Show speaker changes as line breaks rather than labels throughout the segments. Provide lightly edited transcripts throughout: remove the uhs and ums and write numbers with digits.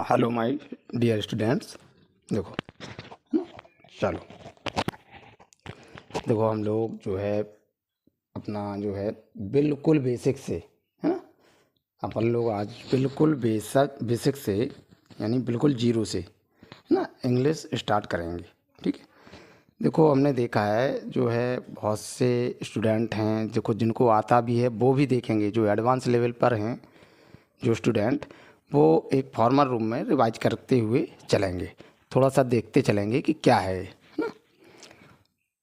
Hello my dear students. देखो, है ना। चलो, देखो हम लोग जो है अपना जो है बिल्कुल बेसिक से, है ना। अपन लोग आज बिल्कुल बेसिक से यानी बिल्कुल जीरो से, है ना, इंग्लिश स्टार्ट करेंगे। ठीक है। देखो, हमने देखा है जो है बहुत से स्टूडेंट हैं देखो जिनको आता भी है, वो भी देखेंगे जो एडवांस लेवल पर हैं जो स्टूडेंट, वो एक फॉर्मल रूम में रिवाइज करते हुए चलेंगे, थोड़ा सा देखते चलेंगे कि क्या है ना।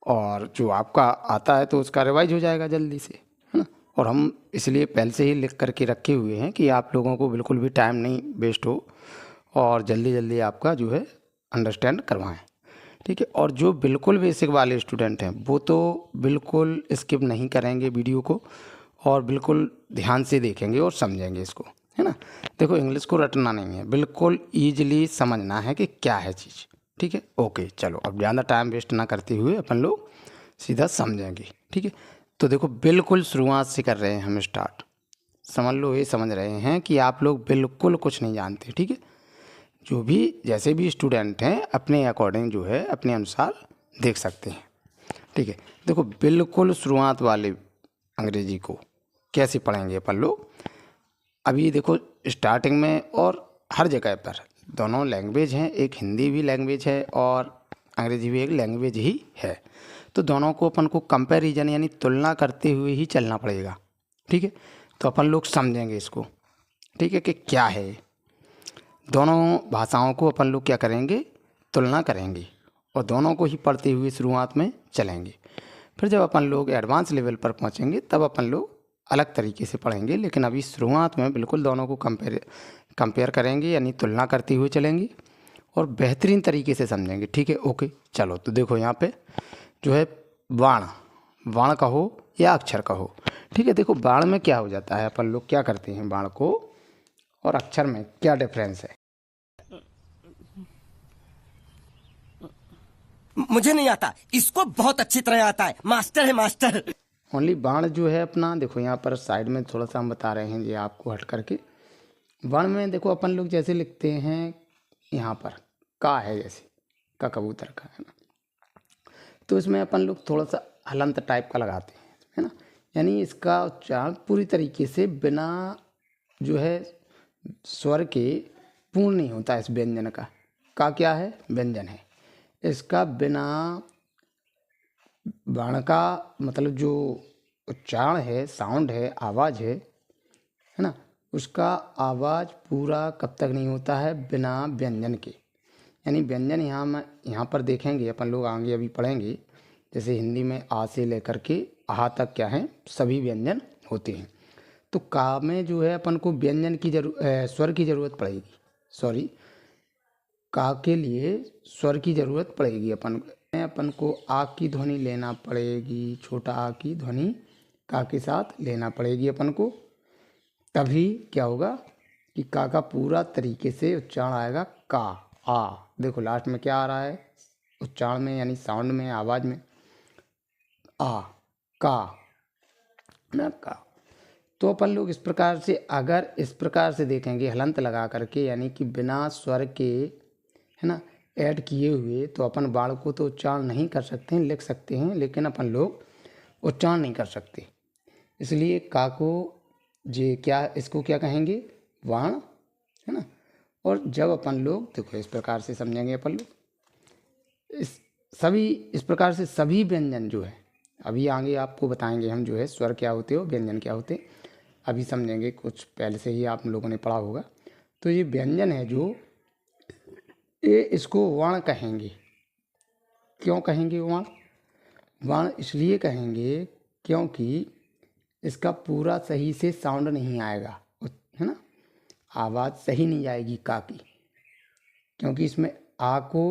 और जो आपका आता है तो उसका रिवाइज हो जाएगा जल्दी से, है ना। और हम इसलिए पहले से ही लिख करके रखे हुए हैं कि आप लोगों को बिल्कुल भी टाइम नहीं वेस्ट हो और जल्दी जल्दी आपका जो है अंडरस्टैंड करवाएं। ठीक है। और जो बिल्कुल बेसिक वाले स्टूडेंट हैं वो तो बिल्कुल स्किप नहीं करेंगे वीडियो को और बिल्कुल ध्यान से देखेंगे और समझेंगे इसको, है ना। देखो, इंग्लिश को रटना नहीं है, बिल्कुल ईजिली समझना है कि क्या है चीज़। ठीक है। ओके, चलो अब ज़्यादा टाइम वेस्ट ना करते हुए अपन लोग सीधा समझेंगे। ठीक है। तो देखो, बिल्कुल शुरुआत से कर रहे हैं हम स्टार्ट। समझ लो, ये समझ रहे हैं कि आप लोग बिल्कुल कुछ नहीं जानते। ठीक है। जो भी जैसे भी स्टूडेंट हैं अपने अकॉर्डिंग जो है अपने अनुसार देख सकते हैं। ठीक है। देखो, बिल्कुल शुरुआत वाले अंग्रेजी को कैसे पढ़ेंगे अपन लोग। अभी देखो, स्टार्टिंग में और हर जगह पर दोनों लैंग्वेज हैं, एक हिंदी भी लैंग्वेज है और अंग्रेजी भी एक लैंग्वेज ही है। तो दोनों को अपन को कंपैरिजन यानी तुलना करते हुए ही चलना पड़ेगा। ठीक है। तो अपन लोग समझेंगे इसको, ठीक है, कि क्या है। दोनों भाषाओं को अपन लोग क्या करेंगे, तुलना करेंगे और दोनों को ही पढ़ते हुए शुरुआत में चलेंगे। फिर जब अपन लोग एडवांस लेवल पर पहुंचेंगे तब अपन लोग अलग तरीके से पढ़ेंगे, लेकिन अभी शुरुआत में बिल्कुल दोनों को कंपेयर करेंगे यानी तुलना करते हुए चलेंगे और बेहतरीन तरीके से समझेंगे। ठीक है। ओके, चलो। तो देखो, यहाँ पे जो है बाण, बाण कहो या अक्षर कहो। ठीक है। देखो, बाण में क्या हो जाता है, अपन लोग क्या करते हैं, बाण को और अक्षर में क्या डिफरेंस है।
मुझे नहीं आता, इसको बहुत अच्छी तरह आता है, मास्टर है मास्टर।
ओनली बाण जो है अपना, देखो यहाँ पर साइड में थोड़ा सा हम बता रहे हैं ये आपको हट करके। बाण में देखो अपन लोग जैसे लिखते हैं, यहाँ पर का है, जैसे का कबूतर का, है ना। तो इसमें अपन लोग थोड़ा सा हलंत टाइप का लगाते हैं, है ना। यानी इसका उच्चारण पूरी तरीके से बिना जो है स्वर के पूर्ण नहीं होता इस व्यंजन का क्या है, व्यंजन है। इसका बिना बाण का मतलब जो उच्चारण है, साउंड है, आवाज़ है ना, उसका आवाज़ पूरा कब तक नहीं होता है, बिना व्यंजन के। यानी व्यंजन यहाँ पर देखेंगे अपन लोग, आगे अभी पढ़ेंगे। जैसे हिंदी में आ से लेकर के आ तक क्या है, सभी व्यंजन होते हैं। तो का में जो है अपन को व्यंजन की स्वर की ज़रूरत पड़ेगी। सॉरी, का के लिए स्वर की ज़रूरत पड़ेगी। अपन को आ की ध्वनि लेना पड़ेगी, छोटा आ की ध्वनि का के साथ लेना पड़ेगी अपन को। तभी क्या होगा कि का पूरा तरीके से उच्चारण आएगा, का आ। देखो लास्ट में क्या आ रहा है उच्चारण में, यानी साउंड में, आवाज़ में, आ, का, ना, का। तो अपन लोग इस प्रकार से, अगर इस प्रकार से देखेंगे हलंत लगा करके, यानी कि बिना स्वर के, है ना, ऐड किए हुए, तो अपन बाण को तो उच्चारण नहीं कर सकते हैं, लिख सकते हैं, लेकिन अपन लोग उच्चारण नहीं कर सकते। इसलिए का को जे क्या, इसको क्या कहेंगे, वाण, है ना। और जब अपन लोग देखो इस प्रकार से समझेंगे अपन लोग, इस प्रकार से सभी व्यंजन जो है, अभी आगे आपको बताएंगे हम जो है स्वर क्या होते हो, व्यंजन क्या होते, अभी समझेंगे, कुछ पहले से ही आप लोगों ने पढ़ा होगा। तो ये व्यंजन है जो, ये इसको वर्ण कहेंगे। क्यों कहेंगे वर्ण, वर्ण इसलिए कहेंगे क्योंकि इसका पूरा सही से साउंड नहीं आएगा, है ना, आवाज़ सही नहीं आएगी का की, क्योंकि इसमें आ को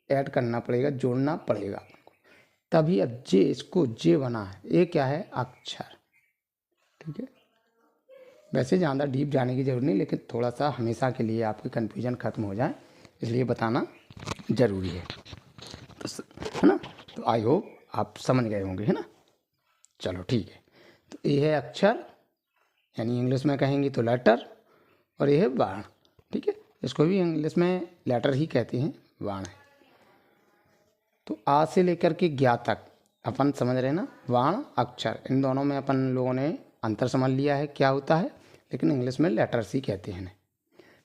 ऐड करना पड़ेगा, जोड़ना पड़ेगा। तभी अब जे, इसको जे बना है, ये क्या है, अक्षर। ठीक है। वैसे ज़्यादा डीप जाने की जरूरत नहीं, लेकिन थोड़ा सा हमेशा के लिए आपकी कन्फ्यूजन खत्म हो जाए इसलिए बताना ज़रूरी है। तो है ना, तो आई होप आप समझ गए होंगे, है ना। चलो ठीक है। तो ये है अक्षर, यानी इंग्लिश में कहेंगे तो लेटर, और ये है बाण। ठीक है। इसको भी इंग्लिश में लेटर ही कहते हैं, वाण है। तो आ से लेकर के ज्ञा तक अपन समझ रहे हैं ना, वाण अक्षर, इन दोनों में अपन लोगों ने अंतर समझ लिया है क्या होता है, लेकिन इंग्लिश में लेटर्स ही कहते हैं इन्हें,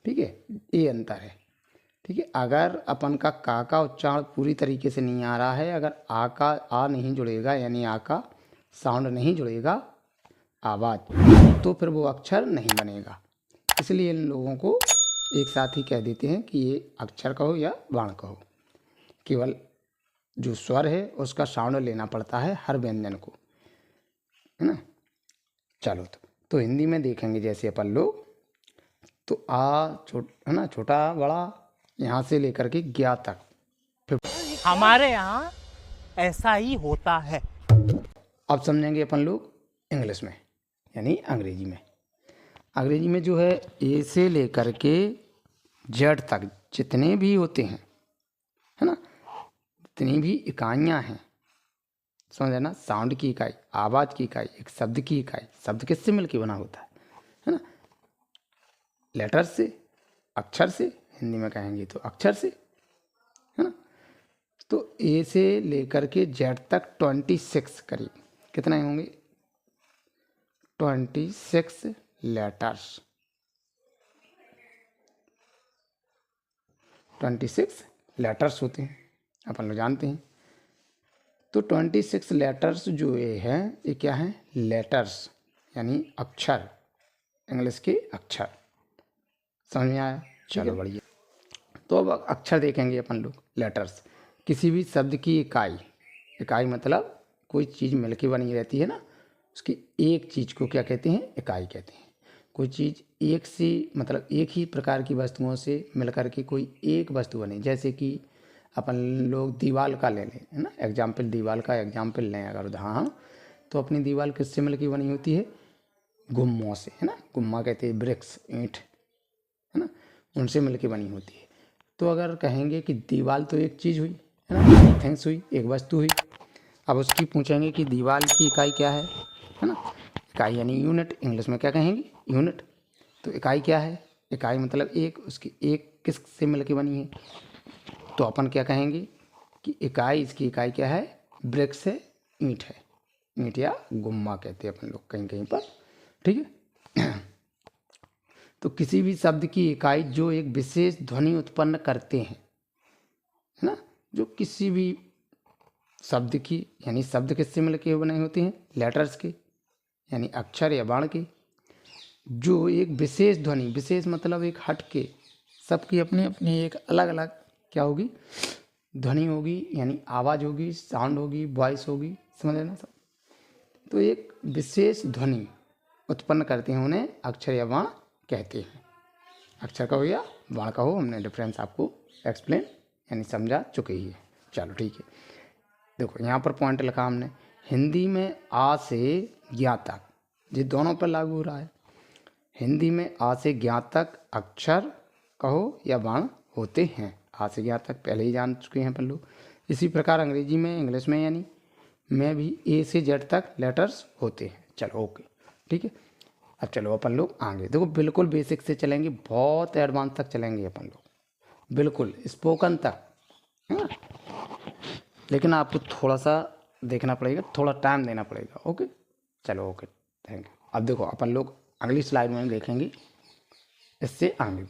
ठीक है, ये अंतर है, ठीक है। अगर अपन का उच्चारण पूरी तरीके से नहीं आ रहा है, अगर आ नहीं जुड़ेगा, यानी आ का साउंड नहीं जुड़ेगा आवाज़, तो फिर वो अक्षर नहीं बनेगा। इसलिए इन लोगों को एक साथ ही कह देते हैं कि ये अक्षर कहो या वाण कहो, केवल जो स्वर है उसका साउंड लेना पड़ता है हर व्यंजन को, है ना। चलो तो हिंदी में देखेंगे जैसे अपन लोग, तो है ना, छोटा बड़ा यहाँ से लेकर के ज्ञा तक, फिर
हमारे यहाँ ऐसा ही होता है।
अब समझेंगे अपन लोग इंग्लिश में, यानी अंग्रेजी में। अंग्रेजी में जो है ए से लेकर के जेड तक जितने भी होते हैं, है ना, जितनी भी इकाइयाँ हैं, समझ ना, साउंड की इकाई, आवाज़ की इकाई, एक शब्द की इकाई, शब्द किससे मिलकर बना होता है ना, लेटर से, अक्षर से, हिंदी में कहेंगे तो अक्षर से, है ना। तो ए से लेकर के जेड तक 26 करीब कितने होंगे, 26 लेटर्स, 26 लेटर्स होते हैं, अपन लोग जानते हैं। तो 26 लेटर्स जो ये हैं, ये क्या हैं, लेटर्स यानी अक्षर, इंग्लिश के अक्षर, समझ में आया। चलो बढ़िया। तो अब अक्षर देखेंगे अपन लोग, लेटर्स, किसी भी शब्द की इकाई, इकाई मतलब कोई चीज़ मिलके बनी रहती है ना, उसकी एक चीज़ को क्या कहते हैं, इकाई कहते हैं। कोई चीज़ एक सी मतलब एक ही प्रकार की वस्तुओं से मिलकर के कोई एक वस्तु बने, जैसे कि अपन लोग दीवार का ले लें, है ना, एग्जाम्पल, दीवार का एग्जाम्पल लें अगर, हाँ, तो अपनी दीवार किससे मिलकर बनी होती है, गुम्मों से, है ना, गुम्मा कहते हैं ब्रिक्स, ईंट, है ना, उनसे मिलकर बनी होती है। तो अगर कहेंगे कि दीवार तो एक चीज़ हुई, है ना, थिंग्स हुई, एक वस्तु हुई, अब उसकी पूछेंगे कि दीवार की इकाई क्या है ना, इकाई यानी यूनिट, इंग्लिश में क्या कहेंगे, यूनिट। तो इकाई क्या है, इकाई मतलब एक, उसकी एक किस से मिलकर बनी है, तो अपन क्या कहेंगे कि इकाई, इसकी इकाई क्या है, ब्रिक्स है, ईंट है, ईंट या गुम्मा कहते हैं अपन लोग कहीं कहीं पर, ठीक है। तो किसी भी शब्द की इकाई जो एक विशेष ध्वनि उत्पन्न करते हैं, है ना, जो किसी भी शब्द की, यानी शब्द किससे मिलके बने होते हैं, लेटर्स के, यानी अक्षर या बाण के, जो एक विशेष ध्वनि, विशेष मतलब एक हट के, सबकी अपनी अपनी एक अलग अलग क्या होगी, ध्वनि होगी, यानी आवाज़ होगी, साउंड होगी, वॉइस होगी, समझ लेना सब। तो एक विशेष ध्वनि उत्पन्न करते हैं, उन्हें अक्षर या बाण कहते हैं। अक्षर का हो या बाण का हो, हमने डिफरेंस आपको एक्सप्लेन यानी समझा चुके ही है। चलो ठीक है, देखो यहाँ पर पॉइंट लिखा हमने, हिंदी में आ से ज्ञा तक, ये दोनों पर लागू हो रहा है। हिंदी में आ से ज्ञा तक अक्षर कहो या बाण होते हैं, आ से ज्ञा तक पहले ही जान चुके हैं अपन लोग। इसी प्रकार अंग्रेजी में, इंग्लिश में यानी में भी ए से जेड तक लेटर्स होते हैं। चलो ओके, ठीक है। अब चलो अपन लोग आगे, देखो बिल्कुल बेसिक से चलेंगे, बहुत एडवांस तक चलेंगे अपन लोग, बिल्कुल स्पोकन तक, है ना, लेकिन आपको थोड़ा सा देखना पड़ेगा, थोड़ा टाइम देना पड़ेगा, ओके। चलो ओके, थैंक यू। अब देखो अपन लोग अगली स्लाइड में देखेंगे इससे आगे।